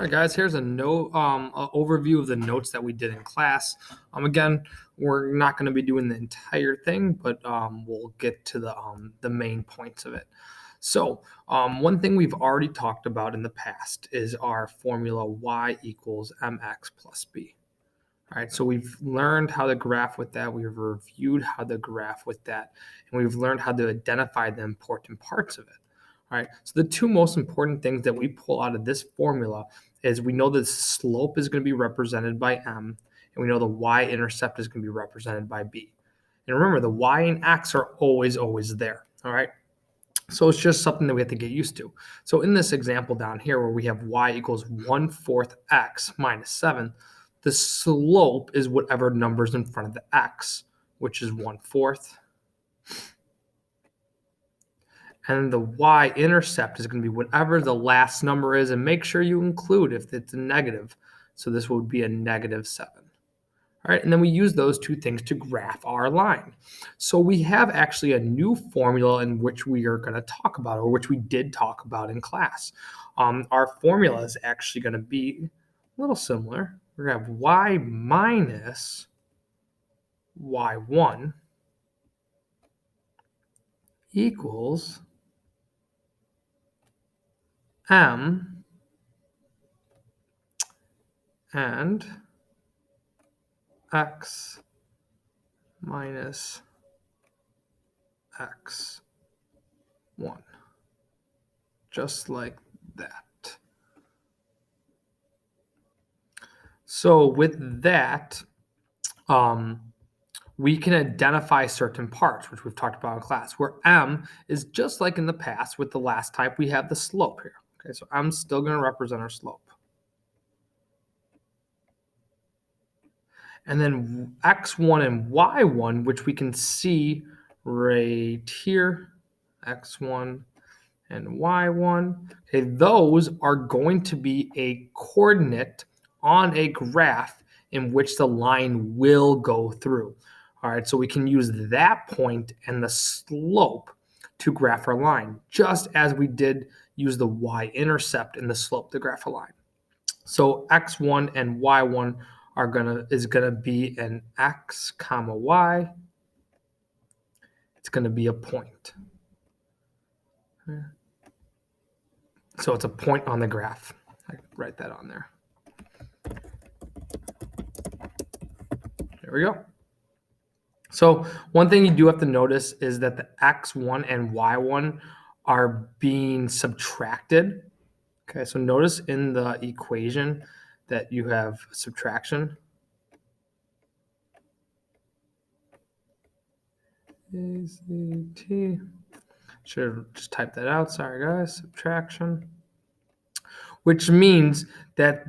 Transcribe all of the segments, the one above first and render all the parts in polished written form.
All right, guys, here's a overview of the notes that we did in class. Again, we're not going to be doing the entire thing, but we'll get to the main points of it. So one thing we've already talked about in the past is our formula y equals mx plus b. All right, so we've learned how to graph with that. We've reviewed how to graph with that, and we've learned how to identify the important parts of it. All right, so the two most important things that we pull out of this formula is we know the slope is going to be represented by m, and we know the y-intercept is going to be represented by b. And remember, the y and x are always there, all right? So it's just something that we have to get used to. So in this example down here where we have y equals 1/4 x minus 7, the slope is whatever number's in front of the x, which is 1/4. And the y-intercept is going to be whatever the last number is, and make sure you include if it's a negative. So this would be a -7. All right, and then we use those two things to graph our line. So we have actually a new formula in which we are going to talk about, or which we did talk about in class. Our formula is actually going to be a little similar. We're going to have y minus y1 equals m and x minus x1, just like that. So with that, we can identify certain parts, which we've talked about in class, where m is just like in the past with the last type, we have the slope here. Okay, so m is still going to represent our slope. And then x1 and y1, which we can see right here, x1 and y1, okay, those are going to be a coordinate on a graph in which the line will go through. All right, so we can use that point and the slope to graph our line, just as we did use the y-intercept and the slope to graph a line. So x1 and y1 is gonna be an x comma y. It's gonna be a point. So it's a point on the graph. I write that on there. There we go. So one thing you do have to notice is that the x1 and y1 are being subtracted. Okay, so notice in the equation that you have subtraction. ACT. Should have just typed that out. Sorry, guys. Subtraction. Which means that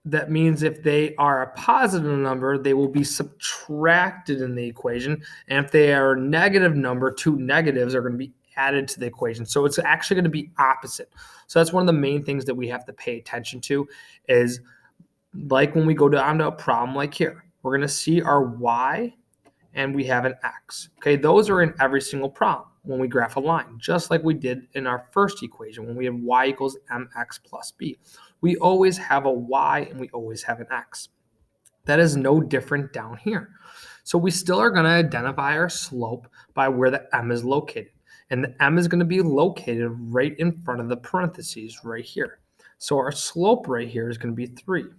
that means if they are a positive number, they will be subtracted in the equation. And if they are a negative number, two negatives are going to be added to the equation. So it's actually going to be opposite. So that's one of the main things that we have to pay attention to is like when we go down to a problem like here, we're going to see our y and we have an x. Okay, those are in every single problem when we graph a line, just like we did in our first equation when we have y equals mx plus b. We always have a y and we always have an x. That is no different down here. So we still are going to identify our slope by where the m is located. And the m is going to be located right in front of the parentheses right here. So our slope right here is going to be 3.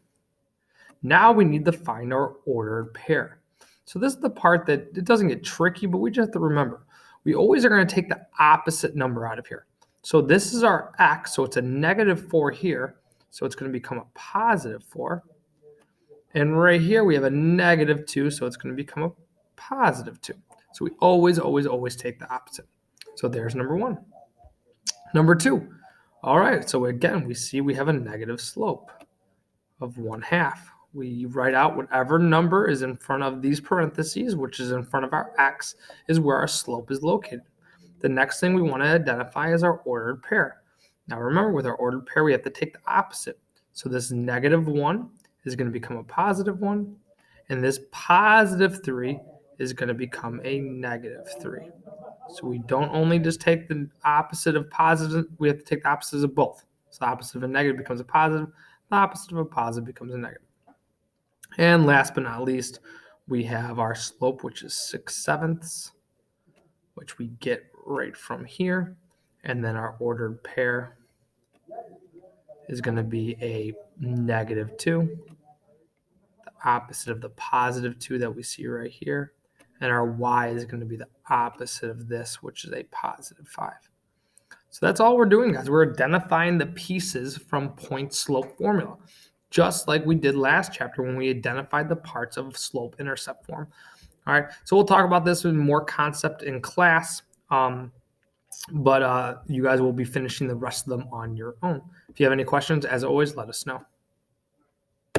Now we need to find our ordered pair. So this is the part that it doesn't get tricky, but we just have to remember. We always are going to take the opposite number out of here. So this is our x, so it's a -4 here. So it's going to become a +4. And right here we have a -2, so it's going to become a +2. So we always take the opposite. So there's number 1. Number 2. All right, so again, we see we have a negative slope of 1/2. We write out whatever number is in front of these parentheses, which is in front of our x, is where our slope is located. The next thing we want to identify is our ordered pair. Now remember, with our ordered pair, we have to take the opposite. So this -1 is going to become a +1, and this +3 is going to become a -3. So we don't only just take the opposite of positive, we have to take the opposites of both. So the opposite of a negative becomes a positive, The opposite of a positive becomes a negative. And last but not least, we have our slope, which is 6/7, which we get right from here. And then our ordered pair is going to be a -2, the opposite of the +2 that we see right here. And our y is going to be the opposite of this, which is a +5. So that's all we're doing, guys. We're identifying the pieces from point slope formula, just like we did last chapter when we identified the parts of slope intercept form. All right, so we'll talk about this in more concept in class, but you guys will be finishing the rest of them on your own. If you have any questions, as always, let us know.